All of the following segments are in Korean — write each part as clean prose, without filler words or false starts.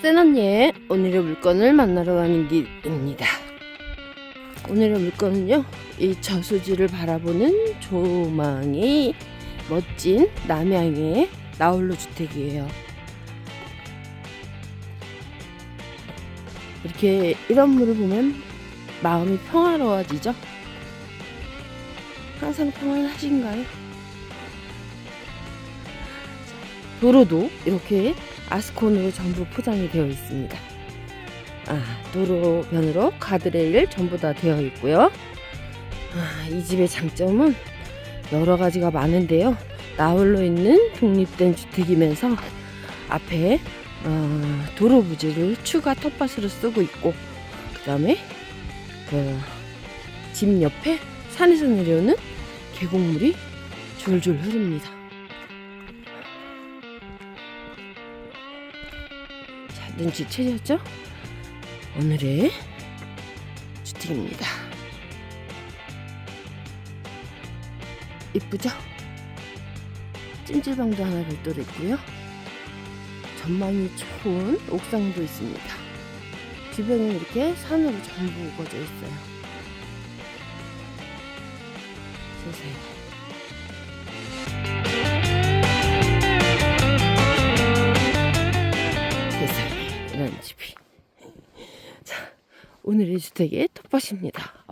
센언니의 오늘의 물건을 만나러 가는 길입니다. 오늘의 물건은요, 이 저수지를 바라보는 조망이 멋진 남양의 나홀로 주택이에요. 이렇게 이런 물을 보면 마음이 평화로워지죠? 항상 평안하신가요? 도로도 이렇게 아스콘으로 전부 포장이 되어 있습니다. 도로변으로 가드레일 전부 다 되어 있고요. 이 집의 장점은 여러 가지가 많은데요. 나홀로 있는 독립된 주택이면서 앞에 도로 부지를 추가 텃밭으로 쓰고 있고, 그 다음에 집 옆에 산에서 내려오는 계곡물이 졸졸 흐릅니다. 자, 눈치채셨죠? 오늘의 주택입니다. 이쁘죠? 찜질방도 하나 별도로 있고요. 전망이 좋은 옥상도 있습니다. 주변이 이렇게 산으로 전부 우거져 있어요. 세상에. 세상에, 이런 집이. 자, 오늘의 주택의 텃밭입니다.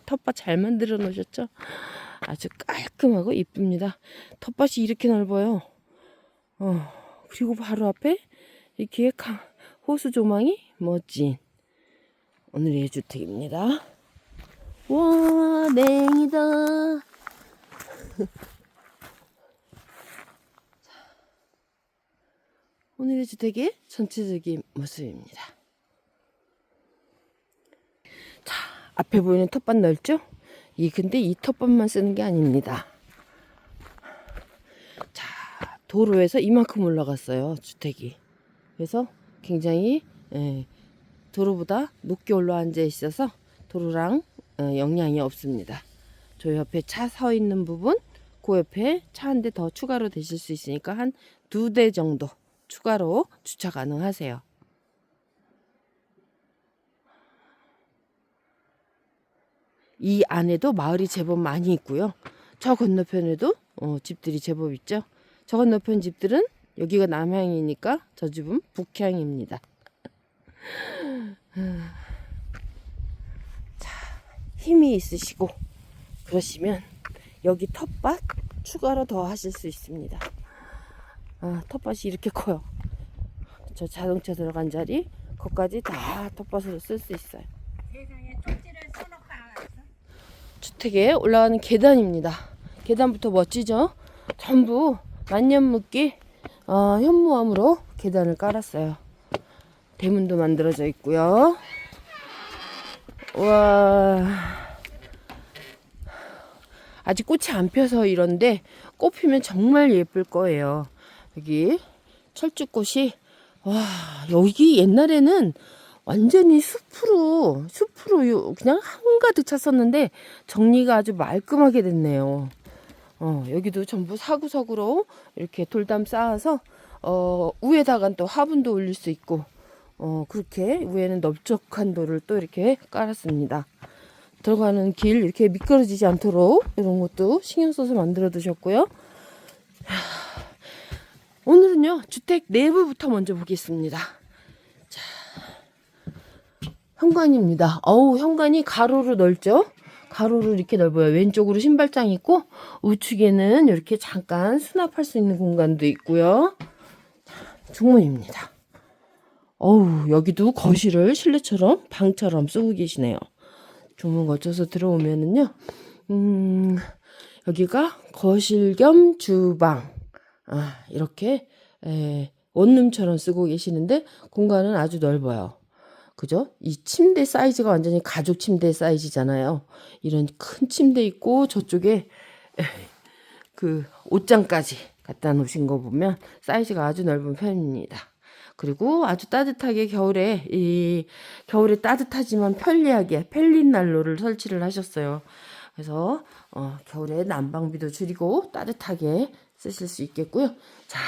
텃밭 잘 만들어 놓으셨죠? 아주 깔끔하고 이쁩니다. 텃밭이 이렇게 넓어요. 그리고 바로 앞에 이렇게 호수 조망이 멋진 오늘의 주택입니다. 와, 냉이다. 오늘의 주택의 전체적인 모습입니다. 자, 앞에 보이는 텃밭 넓죠? 근데 이 텃밭만 쓰는 게 아닙니다. 자, 도로에서 이만큼 올라갔어요, 주택이. 그래서 굉장히 도로보다 높게 올라앉아 있어서 도로랑 영향이 없습니다. 저 옆에 차 서 있는 부분, 그 옆에 차 한 대 더 추가로 대실 수 있으니까 한 2대 정도 추가로 주차 가능하세요. 이 안에도 마을이 제법 많이 있고요. 저 건너편에도 집들이 제법 있죠. 저 건너편 집들은 여기가 남향이니까 저 집은 북향입니다. 자, 힘이 있으시고 그러시면 여기 텃밭 추가로 더 하실 수 있습니다. 텃밭이 이렇게 커요. 저 자동차 들어간 자리 거기까지 다 텃밭으로 쓸 수 있어요. 세상에 쪽지를 써놓고 알았어. 주택에 올라가는 계단입니다. 계단부터 멋지죠? 전부 만년묵기 현무암으로 계단을 깔았어요. 대문도 만들어져 있고요. 와, 아직 꽃이 안 펴서 이런데 꽃 피면 정말 예쁠 거예요. 여기 철쭉꽃이, 와, 여기 옛날에는 완전히 숲으로 그냥 한가득 찼었는데 정리가 아주 말끔하게 됐네요. 여기도 전부 사구석으로 이렇게 돌담 쌓아서 위에다가 또 화분도 올릴 수 있고, 그렇게 위에는 넓적한 돌을 또 이렇게 깔았습니다. 들어가는 길 이렇게 미끄러지지 않도록 이런 것도 신경 써서 만들어 두셨고요. 오늘은요, 주택 내부부터 먼저 보겠습니다. 자, 현관입니다. 현관이 가로로 넓죠? 가로로 이렇게 넓어요. 왼쪽으로 신발장 있고, 우측에는 이렇게 잠깐 수납할 수 있는 공간도 있고요. 중문입니다. 여기도 거실을 실내처럼 방처럼 쓰고 계시네요. 중문 거쳐서 들어오면은요, 여기가 거실 겸 주방, 이렇게 원룸처럼 쓰고 계시는데 공간은 아주 넓어요. 그죠? 이 침대 사이즈가 완전히 가족 침대 사이즈잖아요. 이런 큰 침대 있고 저쪽에 그 옷장까지 갖다 놓으신 거 보면 사이즈가 아주 넓은 편입니다. 그리고 아주 따뜻하게 겨울에 따뜻하지만 편리하게 펠린 난로를 설치를 하셨어요. 그래서 겨울에 난방비도 줄이고 따뜻하게 쓰실 수 있겠고요. 자,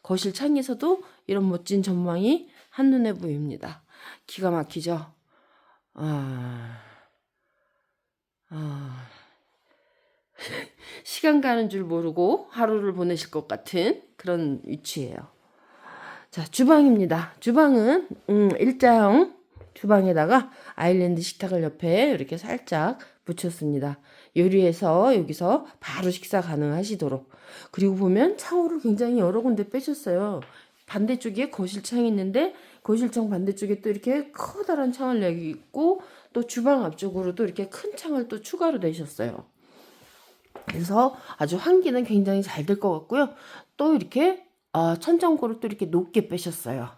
거실 창에서도 이런 멋진 전망이 한눈에 보입니다. 기가 막히죠? 시간 가는 줄 모르고 하루를 보내실 것 같은 그런 위치예요. 자, 주방입니다. 주방은 일자형 주방에다가 아일랜드 식탁을 옆에 이렇게 살짝 붙였습니다. 요리해서 여기서 바로 식사 가능하시도록. 그리고 보면 창호를 굉장히 여러 군데 빼셨어요. 반대쪽에 거실창이 있는데 거실창 반대쪽에 또 이렇게 커다란 창을 내고 또 주방 앞쪽으로도 이렇게 큰 창을 또 추가로 내셨어요. 그래서 아주 환기는 굉장히 잘 될 것 같고요. 또 이렇게 천장고를 또 이렇게 높게 빼셨어요.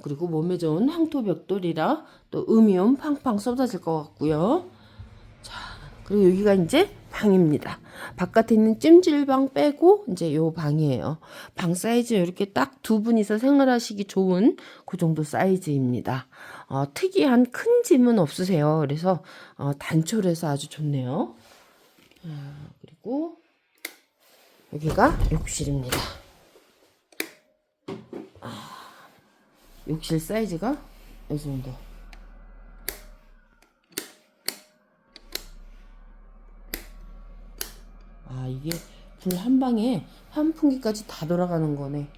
그리고 몸에 좋은 황토 벽돌이라 또 음이온 팡팡 쏟아질 것 같고요. 자, 그리고 여기가 이제 방입니다. 바깥에 있는 찜질방 빼고 이제 요 방이에요. 방 사이즈 이렇게 딱 두 분이서 생활하시기 좋은 그 정도 사이즈입니다. 특이한 큰 짐은 없으세요. 그래서 단촐해서 아주 좋네요. 그리고 여기가 욕실입니다. 욕실 사이즈가 이 정도. 이게 불 한 방에 환풍기까지 다 돌아가는 거네.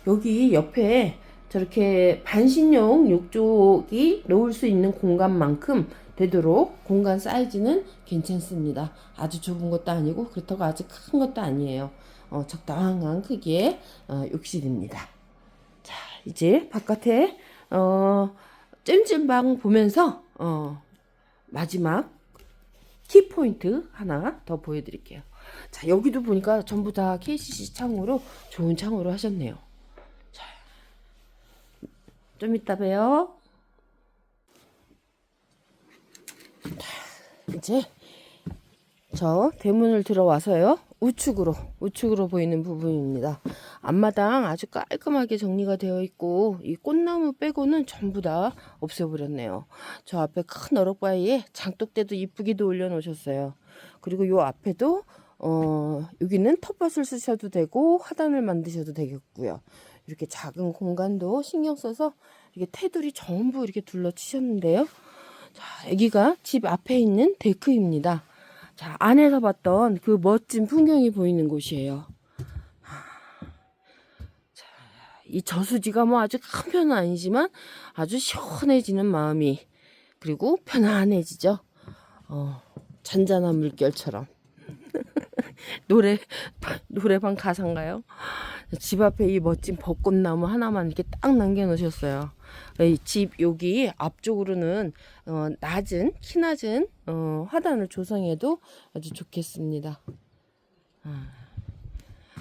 여기 옆에 저렇게 반신욕 욕조기 놓을 수 있는 공간만큼 되도록 공간 사이즈는 괜찮습니다. 아주 좁은 것도 아니고 그렇다고 아주 큰 것도 아니에요. 적당한 크기의 욕실입니다. 자, 이제 바깥에 찜질방 보면서 마지막 키포인트 하나 더 보여드릴게요. 자, 여기도 보니까 전부 다 KCC 창으로 좋은 창으로 하셨네요. 자, 좀 이따 봬요. 자, 이제 저 대문을 들어와서요. 우측으로 보이는 부분입니다. 앞마당 아주 깔끔하게 정리가 되어 있고 이 꽃나무 빼고는 전부 다 없애버렸네요. 저 앞에 큰 어록바위에 장독대도 이쁘게도 올려놓으셨어요. 그리고 요 앞에도 여기는 텃밭을 쓰셔도 되고 화단을 만드셔도 되겠고요. 이렇게 작은 공간도 신경 써서 이렇게 테두리 전부 이렇게 둘러치셨는데요. 자, 여기가 집 앞에 있는 데크입니다. 자, 안에서 봤던 그 멋진 풍경이 보이는 곳이에요. 자, 이 저수지가 뭐 아주 큰 편은 아니지만 아주 시원해지는 마음이, 그리고 편안해지죠. 잔잔한 물결처럼. 노래방 가사인가요? 집 앞에 이 멋진 벚꽃나무 하나만 이렇게 딱 남겨놓으셨어요. 이 집 여기 앞쪽으로는 키 낮은 화단을 조성해도 아주 좋겠습니다.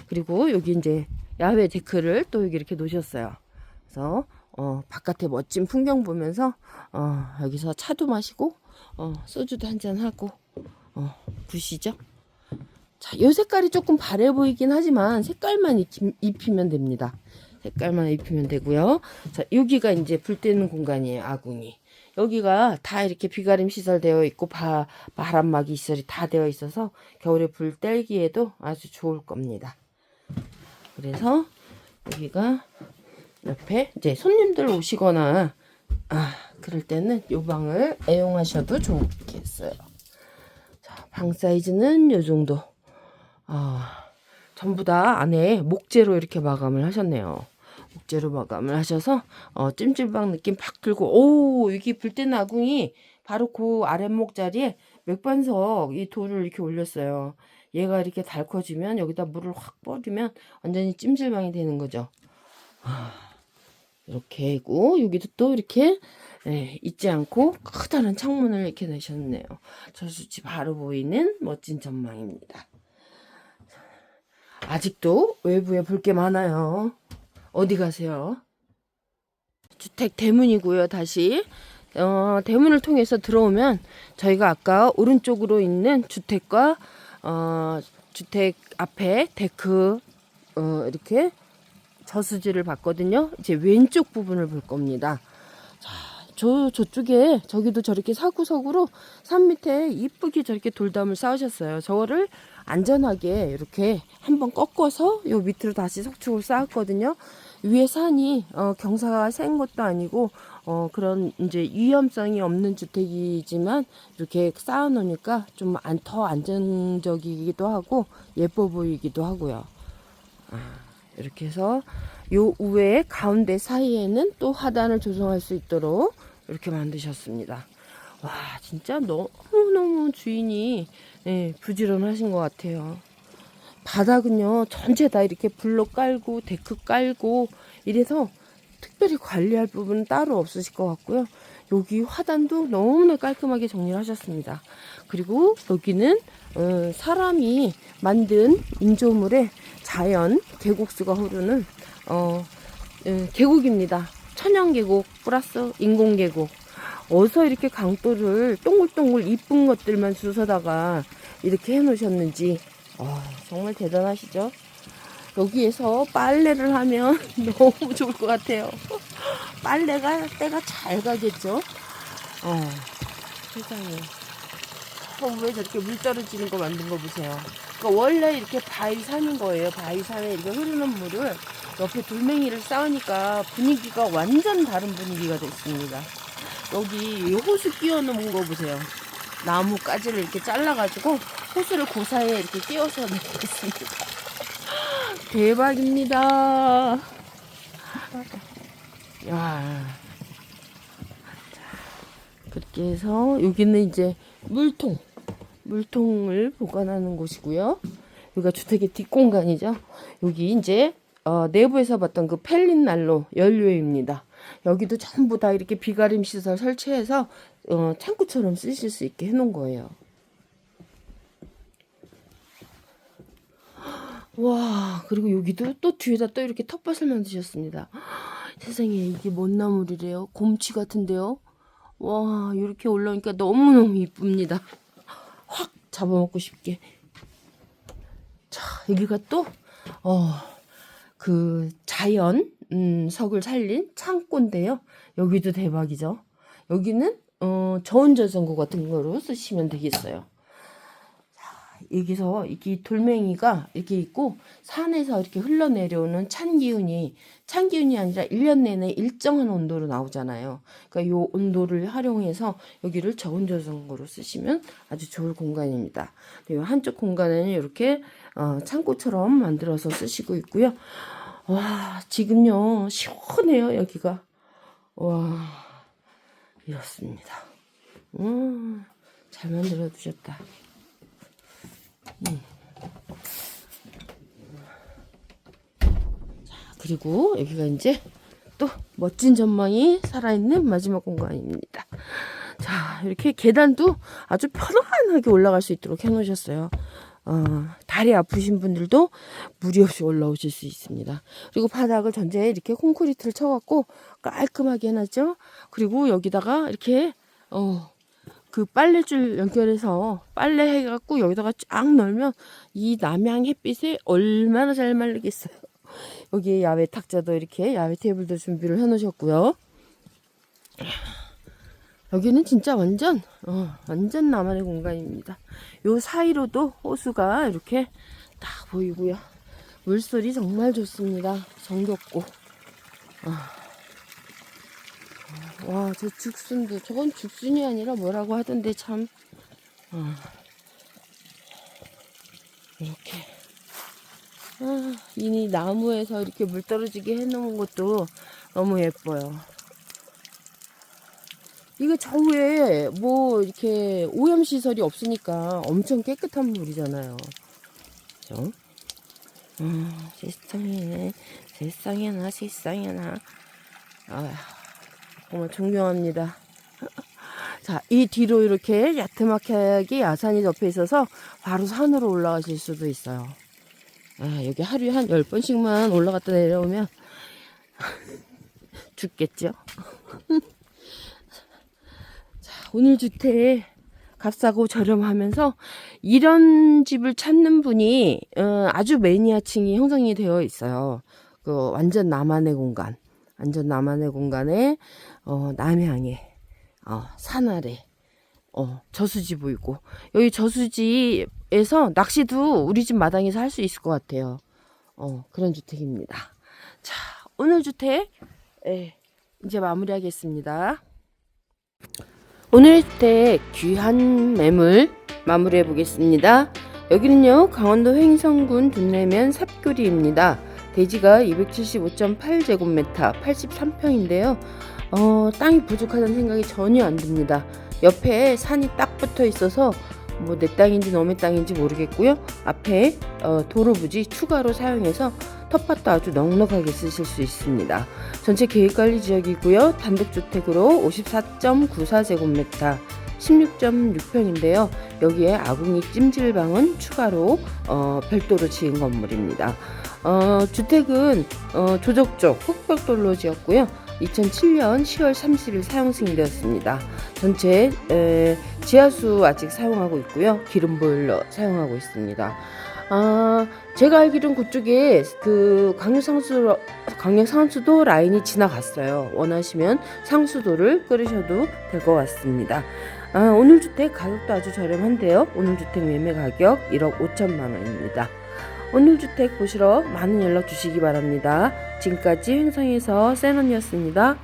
그리고 여기 이제 야외 데크를 또 여기 이렇게 놓으셨어요. 그래서 바깥에 멋진 풍경 보면서 여기서 차도 마시고 소주도 한잔 하고 부시죠. 자, 이 색깔이 조금 바래 보이긴 하지만 색깔만 입히면 됩니다. 색깔만 입히면 되고요. 자, 여기가 이제 불 때는 공간이에요. 아궁이. 여기가 다 이렇게 비가림 시설 되어 있고 바람막이 시설이 다 되어 있어서 겨울에 불 떼기에도 아주 좋을 겁니다. 그래서 여기가 옆에 이제 손님들 오시거나 그럴 때는 이 방을 애용하셔도 좋겠어요. 자, 방 사이즈는 이 정도. 전부 다 안에 목재로 이렇게 마감을 하셨네요. 목재로 마감을 하셔서 찜질방 느낌 팍 들고, 여기 불때는 아궁이 바로 그 아랫목 자리에 맥반석 이 돌을 이렇게 올렸어요. 얘가 이렇게 달 커지면 여기다 물을 확 버리면 완전히 찜질방이 되는 거죠. 이렇게 하고 여기도 또 이렇게 잊지 않고 커다란 창문을 이렇게 내셨네요. 저수지 바로 보이는 멋진 전망입니다. 아직도 외부에 볼 게 많아요. 어디 가세요? 주택 대문이고요. 다시 대문을 통해서 들어오면 저희가 아까 오른쪽으로 있는 주택과 주택 앞에 데크 이렇게 저수지를 봤거든요. 이제 왼쪽 부분을 볼 겁니다. 자, 저쪽에 저기도 저렇게 사구석으로 산 밑에 이쁘게 저렇게 돌담을 쌓으셨어요. 저거를 안전하게 이렇게 한번 꺾어서 요 밑으로 다시 석축을 쌓았거든요. 위에 산이 경사가 센 것도 아니고 그런 이제 위험성이 없는 주택이지만 이렇게 쌓아놓으니까 좀 더 안정적이기도 하고 예뻐 보이기도 하고요. 이렇게 해서 요 우에 가운데 사이에는 또 하단을 조성할 수 있도록 이렇게 만드셨습니다. 와, 진짜 너무너무 주인이 부지런하신 것 같아요. 바닥은요, 전체 다 이렇게 블록 깔고 데크 깔고 이래서 특별히 관리할 부분은 따로 없으실 것 같고요. 여기 화단도 너무나 깔끔하게 정리를 하셨습니다. 그리고 여기는 사람이 만든 인조물에 자연 계곡수가 흐르는 계곡입니다. 천연 계곡 플러스 인공 계곡. 어서 이렇게 강돌을 동글동글 이쁜 것들만 주워다가 이렇게 해놓으셨는지 정말 대단하시죠? 여기에서 빨래를 하면 너무 좋을 것 같아요. 빨래가 때가 잘 가겠죠? 세상에. 왜 저렇게 물 떨어지는 거 만든 거 보세요. 그러니까 원래 이렇게 바위산인 거예요. 바위산에 이렇게 흐르는 물을 옆에 돌멩이를 쌓으니까 분위기가 완전 다른 분위기가 됐습니다. 여기 호수 끼워 놓은 거 보세요. 나무 가지를 이렇게 잘라가지고 호수를 그 사이에 이렇게 끼워서 놓겠습니다. 대박입니다. 야, 그렇게 해서 여기는 이제 물통을 보관하는 곳이고요. 여기가 주택의 뒷공간이죠. 여기 이제 내부에서 봤던 그 펠린 난로 연료입니다. 여기도 전부 다 이렇게 비가림 시설 설치해서 창고처럼 쓰실 수 있게 해놓은 거예요. 와, 그리고 여기도 또 뒤에다 또 이렇게 텃밭을 만드셨습니다. 세상에, 이게 뭔 나물이래요? 곰치 같은데요? 와, 이렇게 올라오니까 너무너무 이쁩니다. 확 잡아먹고 싶게. 자, 여기가 또 그 자연 석을 살린 창고인데요. 여기도 대박이죠. 여기는 저온저장고 같은 거로 쓰시면 되겠어요. 여기서 이게 돌멩이가 이렇게 있고 산에서 이렇게 흘러내려오는 찬 기운이 아니라 1년 내내 일정한 온도로 나오잖아요. 그러니까 이 온도를 활용해서 여기를 저온저장고로 쓰시면 아주 좋을 공간입니다. 그리고 한쪽 공간에는 이렇게 창고처럼 만들어서 쓰시고 있고요. 와, 지금요 시원해요 여기가. 와, 이렇습니다. 잘 만들어 두셨다. 자, 그리고 여기가 이제 또 멋진 전망이 살아있는 마지막 공간입니다. 자, 이렇게 계단도 아주 편안하게 올라갈 수 있도록 해놓으셨어요. 다리 아프신 분들도 무리 없이 올라오실 수 있습니다. 그리고 바닥을 전체에 이렇게 콘크리트를 쳐갖고 깔끔하게 해놨죠. 그리고 여기다가 이렇게 그 빨래줄 연결해서 빨래 해갖고 여기다가 쫙 넣으면 이 남양 햇빛에 얼마나 잘 말리겠어요. 여기에 야외 탁자도 이렇게 야외 테이블도 준비를 해놓으셨고요. 여기는 진짜 완전 나만의 공간입니다. 요 사이로도 호수가 이렇게 딱 보이고요. 물소리 정말 좋습니다. 정겹고. 와, 저 죽순도, 저건 죽순이 아니라 뭐라고 하던데 참. 이렇게. 이 나무에서 이렇게 물 떨어지게 해놓은 것도 너무 예뻐요. 이거 저 위에 뭐 이렇게 오염시설이 없으니까 엄청 깨끗한 물이잖아요. 그죠? 세상에나. 정말 존경합니다. 자, 이 뒤로 이렇게 야트막하게 야산이 접혀 있어서 바로 산으로 올라가실 수도 있어요. 여기 하루에 한 10번씩만 올라갔다 내려오면 죽겠죠? 자, 오늘 주택 값싸고 저렴하면서 이런 집을 찾는 분이 아주 매니아층이 형성이 되어 있어요. 그 완전 나만의 공간에 남향에 산 아래 저수지 보이고, 여기 저수지에서 낚시도 우리 집 마당에서 할 수 있을 것 같아요. 그런 주택입니다. 자, 오늘 주택 이제 마무리하겠습니다. 오늘의 주택 귀한 매물 마무리해 보겠습니다. 여기는요 강원도 횡성군 둔내면 삽교리입니다. 대지가 275.8제곱미터 83평인데요. 땅이 부족하다는 생각이 전혀 안 듭니다. 옆에 산이 딱 붙어 있어서 뭐 내 땅인지 너의 땅인지 모르겠고요. 앞에 도로 부지 추가로 사용해서 텃밭도 아주 넉넉하게 쓰실 수 있습니다. 전체 계획관리 지역이고요. 단독주택으로 54.94제곱미터 16.6평인데요. 여기에 아궁이 찜질방은 추가로 별도로 지은 건물입니다. 주택은 조적쪽 흑벽돌로 지었고요. 2007년 10월 30일 사용 승인되었습니다. 전체 지하수 아직 사용하고 있고요. 기름 보일러 사용하고 있습니다. 제가 알기로는 그쪽에 그 강력상수도 라인이 지나갔어요. 원하시면 상수도를 끓이셔도 될 것 같습니다. 오늘 주택 가격도 아주 저렴한데요. 오늘 주택 매매 가격 1억 5천만 원입니다. 오늘 주택 보시러 많은 연락 주시기 바랍니다. 지금까지 횡성에서 센언니였습니다.